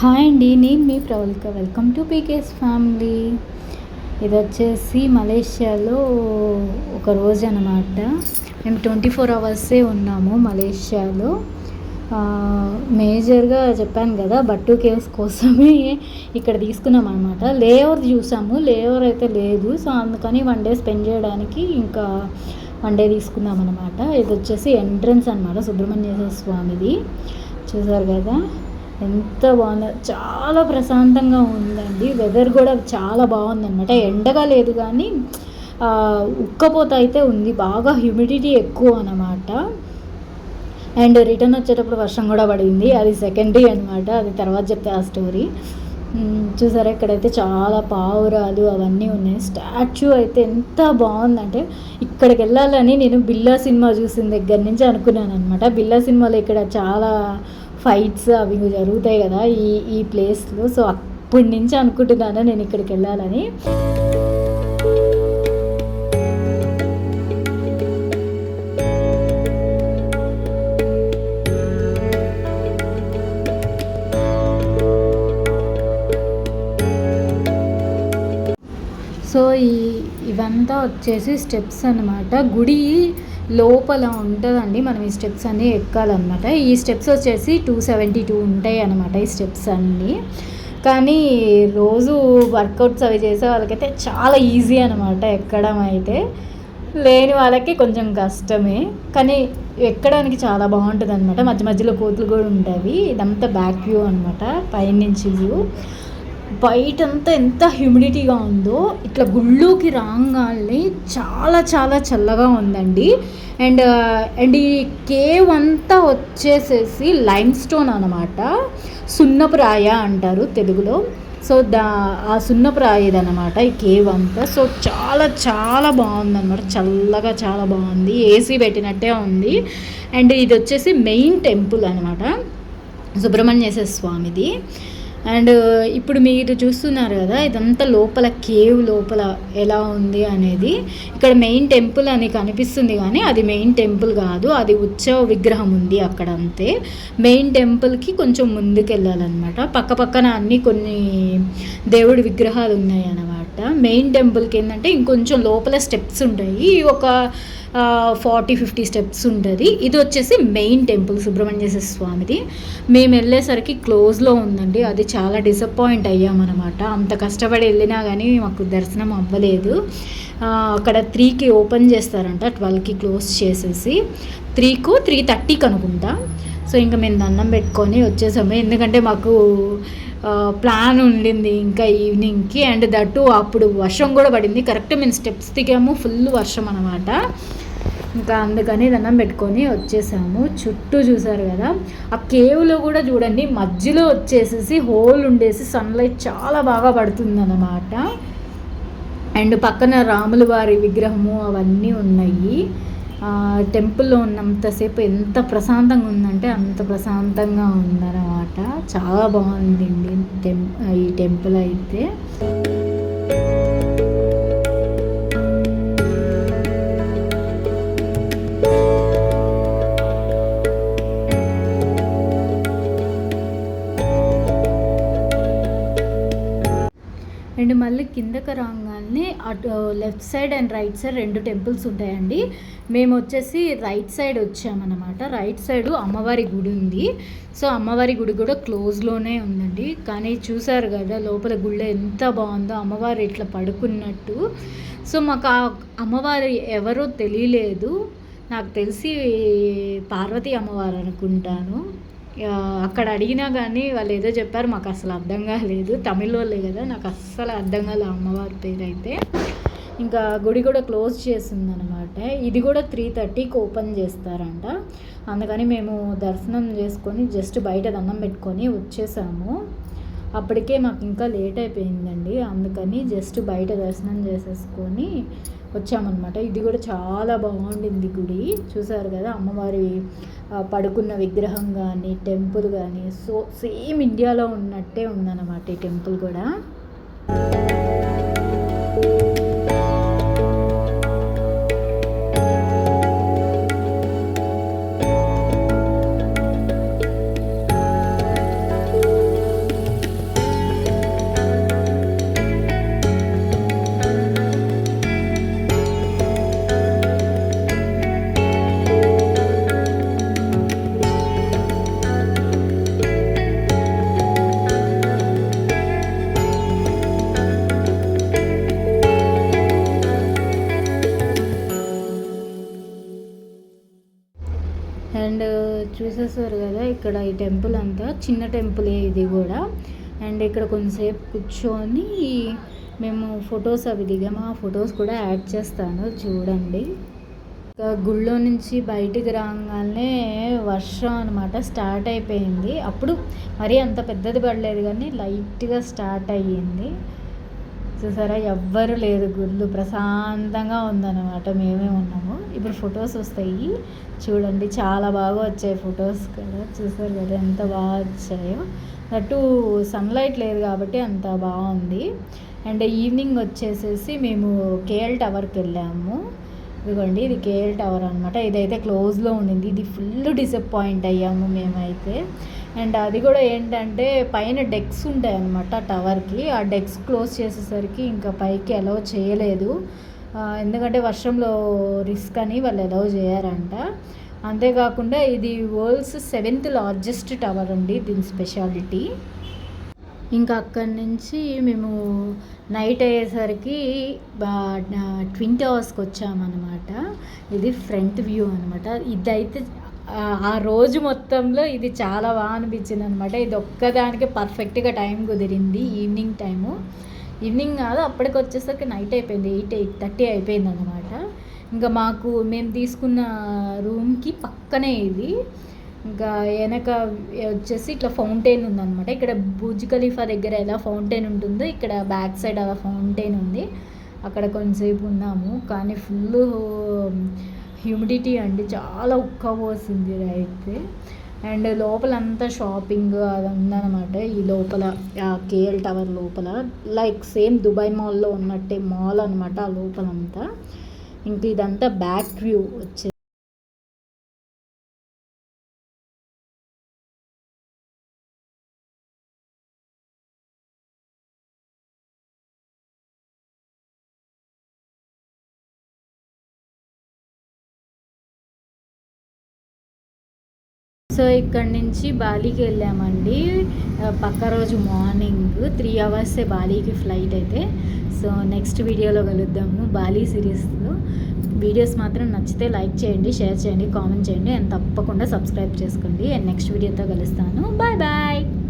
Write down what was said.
Hi అండి, నేను మీ Pravalika. Welcome to PK's family. ఇది వచ్చేసి మలేషియాలో ఒక రోజు అనమాట. మేము 24 అవర్సే ఉన్నాము మలేషియాలో. మేజర్గా చెప్పాను కదా, బట్టు కేవ్స్ కోసమే ఇక్కడ తీసుకున్నాం అనమాట. లేఓవర్ చూసాము, లేఓవర్ అయితే లేదు. సో అందుకని 1 డే స్పెండ్ చేయడానికి ఇంకా 1 డే తీసుకున్నాం అనమాట. ఇది వచ్చేసి ఎంట్రన్స్ అనమాట, సుబ్రహ్మణ్యేశ్వర స్వామిది. చూసారు కదా ఎంత బాగుందో, చాలా ప్రశాంతంగా ఉందండి. వెదర్ కూడా చాలా బాగుందన్నమాట. ఎండగా లేదు కానీ ఉక్కపోత అయితే ఉంది, బాగా హ్యూమిడిటీ ఎక్కువ అన్నమాట. అండ్ రిటర్న్ వచ్చేటప్పుడు వర్షం కూడా పడింది, అది సెకండరీ అనమాట, అది తర్వాత చెప్తే ఆ స్టోరీ. చూసారా ఇక్కడైతే చాలా పావురాలు అవన్నీ ఉన్నాయి. స్టాచ్యూ అయితే ఎంత బాగుందంటే, ఇక్కడికి వెళ్ళాలని నేను బిల్లా సినిమా చూసిన దగ్గర నుంచి అనుకున్నాను అనమాట. బిల్లా సినిమాలో ఇక్కడ చాలా ఫైట్స్ అవి జరుగుతాయి కదా ఈ ప్లేస్లో. సో అప్పటి నుంచి అనుకుంటున్నాను నేను ఇక్కడికి వెళ్ళాలని. సో ఇవంతా వచ్చేసి స్టెప్స్ అనమాట. గుడి లోపల ఉంటుందండి, మనం ఈ స్టెప్స్ అన్నీ ఎక్కాలన్నమాట. ఈ స్టెప్స్ వచ్చేసి 272 ఉంటాయి అన్నమాట ఈ స్టెప్స్ అన్నీ. కానీ రోజు వర్కౌట్స్ అవి చేసే వాళ్ళకైతే చాలా ఈజీ అనమాట ఎక్కడం. అయితే లేని వాళ్ళకి కొంచెం కష్టమే, కానీ ఎక్కడానికి చాలా బాగుంటుంది అనమాట. మధ్య మధ్యలో కోతులు కూడా ఉంటాయి. ఇదంతా బ్యాక్ వ్యూ అనమాట, పైనుంచి వ్యూ. బయటంతా ఎంత హ్యూమిడిటీగా ఉందో, ఇట్లా గుళ్ళోకి రాగానే చాలా చాలా చల్లగా ఉందండి. అండ్ ఈ కేవ్ అంతా వచ్చేసేసి లైమ్ స్టోన్ అనమాట, సున్నపురాయ అంటారు తెలుగులో. సో ఆ సున్నపురాయదనమాట ఈ కేవ్ అంతా. సో చాలా చాలా బాగుందన్నమాట, చల్లగా చాలా బాగుంది, ఏసీ పెట్టినట్టే ఉంది. అండ్ ఇది వచ్చేసి మెయిన్ టెంపుల్ అనమాట, సుబ్రహ్మణ్యేశ్వర స్వామిది. అండ్ ఇప్పుడు మీరు చూస్తున్నారు కదా, ఇదంతా లోపల కేవ్ లోపల ఎలా ఉంది అనేది. ఇక్కడ మెయిన్ టెంపుల్ అని కనిపిస్తుంది కానీ అది మెయిన్ టెంపుల్ కాదు, అది ఉత్సవ విగ్రహం ఉంది అక్కడ అంతే. మెయిన్ టెంపుల్కి కొంచెం ముందుకు వెళ్ళాలన్నమాట. పక్క పక్కన అన్నీ కొన్ని దేవుడి విగ్రహాలు ఉన్నాయి అన్నమాట. మెయిన్ టెంపుల్కి ఏంటంటే ఇంకొంచెం లోపల స్టెప్స్ ఉంటాయి, ఒక 40-50 స్టెప్స్ ఉంటుంది. ఇది వచ్చేసి మెయిన్ టెంపుల్ సుబ్రహ్మణ్యేశ్వర స్వామిది. మేము వెళ్ళేసరికి క్లోజ్లో ఉందండి, అది చాలా డిసప్పాయింట్ అయ్యామన్నమాట. అంత కష్టపడి వెళ్ళినా కానీ మాకు దర్శనం అవ్వలేదు. అక్కడ 3కి ఓపెన్ చేస్తారంట, 12కి క్లోజ్ చేసేసి 3:30కి అనుకుంటా. సో ఇంకా మేము దండం పెట్టుకొని వచ్చేసాము, ఎందుకంటే మాకు ప్లాన్ ఉండింది ఇంకా ఈవినింగ్కి. అండ్ దట్టు అప్పుడు వర్షం కూడా పడింది, కరెక్ట్ మేము స్టెప్స్ దిగాము, ఫుల్ వర్షం అనమాట. ఇంకా అందుకని దండం పెట్టుకొని వచ్చేసాము. చుట్టూ చూసారు కదా, ఆ కేవ్లో కూడా చూడండి మధ్యలో వచ్చేసేసి హోల్ ఉండేసి సన్లైట్ చాలా బాగా పడుతుందన్నమాట. అండ్ పక్కన రాముల వారి విగ్రహము అవన్నీ ఉన్నాయి. టెంపుల్లో ఉన్నంతసేపు ఎంత ప్రశాంతంగా ఉందంటే అంత ప్రశాంతంగా ఉందన్నమాట. చాలా బాగుందండి ఈ టెంపుల్ అయితే. అండ్ మళ్ళీ కిందకి రాగానే అటు left side and right side 2 temples ఉంటాయండి. మేము వచ్చేసి రైట్ సైడ్ వచ్చామన్నమాట. రైట్ సైడ్ అమ్మవారి గుడి ఉంది. సో అమ్మవారి గుడి కూడా క్లోజ్లోనే ఉందండి. కానీ చూసారు కదా లోపల గుళ్ళో ఎంత బాగుందో, అమ్మవారు ఇట్లా పడుకున్నట్టు. సో మాకు ఆ అమ్మవారు ఎవరో తెలియలేదు, నాకు తెలిసి పార్వతీ అమ్మవారు అనుకుంటాను. అక్కడ అడిగినా కానీ వాళ్ళు ఏదో చెప్పారు, మాకు అసలు అర్థం కాలేదు. తమిళ వాళ్ళే కదా, నాకు అస్సలు అర్థం కాలేదు అమ్మవారి పేరు అయితే. ఇంకా గుడి కూడా క్లోజ్ చేసిందనమాట. ఇది కూడా 3:30కి ఓపెన్ చేస్తారంట. అందుకని మేము దర్శనం చేసుకొని జస్ట్ బయట దండం పెట్టుకొని వచ్చేసాము. అప్పటికే మాకు ఇంకా లేట్ అయిపోయిందండి, అందుకని జస్ట్ బయట దర్శనం చేసేసుకొని వచ్చామన్నమాట. ఇది కూడా చాలా బాగుండింది గుడి. చూసారు కదా అమ్మవారి పడుకున్న విగ్రహం కానీ టెంపుల్ కానీ, సో సేమ్ ఇండియాలో ఉన్నట్టే ఉందన్నమాట ఈ టెంపుల్ కూడా. అండ్ చూసేసారు కదా ఇక్కడ ఈ టెంపుల్ అంతా చిన్న టెంపులే ఇది కూడా. అండ్ ఇక్కడ కొంతసేపు కూర్చొని మేము ఫొటోస్ అవి దిగాము. ఆ ఫొటోస్ కూడా యాడ్ చేస్తాను చూడండి. గుళ్ళో నుంచి బయటికి రాగానే వర్షం అనమాట స్టార్ట్ అయిపోయింది. అప్పుడు మరీ అంత పెద్దది పడలేదు కానీ లైట్గా స్టార్ట్ అయ్యింది. చూసారా, ఎవ్వరు లేదు, గుళ్ళు ప్రశాంతంగా ఉందన్నమాట. మేమే ఉన్నాము. ఇప్పుడు ఫొటోస్ వస్తాయి చూడండి, చాలా బాగా వచ్చాయి ఫొటోస్ కూడా. చూసారు కదా ఎంత బాగా వచ్చాయో. అటు సన్లైట్ లేదు కాబట్టి అంత బాగుంది. అండ్ ఈవినింగ్ వచ్చేసేసి మేము కేఎల్ టవర్కి వెళ్ళాము. ఇదిగోండి, ఇది కేఎల్ టవర్ అనమాట. ఇదైతే క్లోజ్లో ఉండింది. ఇది ఫుల్ డిసప్పాయింట్ అయ్యాము మేమైతే. అండ్ అది కూడా ఏంటంటే పైన డెక్స్ ఉంటాయి అన్నమాట టవర్కి. ఆ డెక్స్ క్లోజ్ చేసేసరికి ఇంకా పైకి అలౌ చేయలేదు. ఎందుకంటే వర్షంలో రిస్క్ అని వాళ్ళు అలౌ చేయరంట. అంతేకాకుండా ఇది వరల్డ్స్ 7th లార్జెస్ట్ టవర్ అండి, దీని స్పెషాలిటీ. ఇంకా అక్కడి నుంచి మేము నైట్ అయ్యేసరికి ట్విన్ టవర్స్కి వచ్చామన్నమాట. ఇది ఫ్రంట్ వ్యూ అనమాట. ఇదైతే ఆ రోజు మొత్తంలో ఇది చాలా బాగా అనిపించింది అనమాట. ఇది ఒక్కదానికి పర్ఫెక్ట్గా టైం కుదిరింది. ఈవినింగ్ టైము, ఈవినింగ్ కాదు అప్పటికి వచ్చేసరికి నైట్ అయిపోయింది. 8:30 అయిపోయింది అనమాట. ఇంకా మేము తీసుకున్న రూమ్కి పక్కనే ఇది. ఇంకా వెనక వచ్చేసి ఇట్లా ఫౌంటైన్ ఉందన్నమాట. ఇక్కడ బుర్జ్ ఖలీఫా దగ్గర ఎలా ఫౌంటైన్ ఉంటుందో ఇక్కడ బ్యాక్ సైడ్ అలా ఫౌంటైన్ ఉంది. అక్కడ కొంతసేపు ఉన్నాము కానీ ఫుల్ హ్యూమిడిటీ అండి, చాలా ఉక్కబోసింది అయితే. అండ్ లోపలంతా షాపింగ్ అది ఉందన్నమాట. ఈ లోపల కేఎల్ టవర్ లోపల లైక్ సేమ్ దుబాయ్ మాల్లో ఉన్నట్టే మాల్ అనమాట ఆ లోపలంతా. ఇంక ఇదంతా బ్యాక్ వ్యూ వచ్చే. సో ఇక్కడ నుంచి బాలీకి వెళ్ళామండి. పక్క రోజు మార్నింగ్ 3 hours బాలీకి ఫ్లైట్ అయితే. సో నెక్స్ట్ వీడియోలో కలుద్దాము బాలీ సిరీస్లో. వీడియోస్ మాత్రం నచ్చితే లైక్ చేయండి, షేర్ చేయండి, కామెంట్ చేయండి అండ్ తప్పకుండా సబ్స్క్రైబ్ చేసుకోండి. అండ్ నెక్స్ట్ వీడియోతో కలుస్తాను. Bye bye.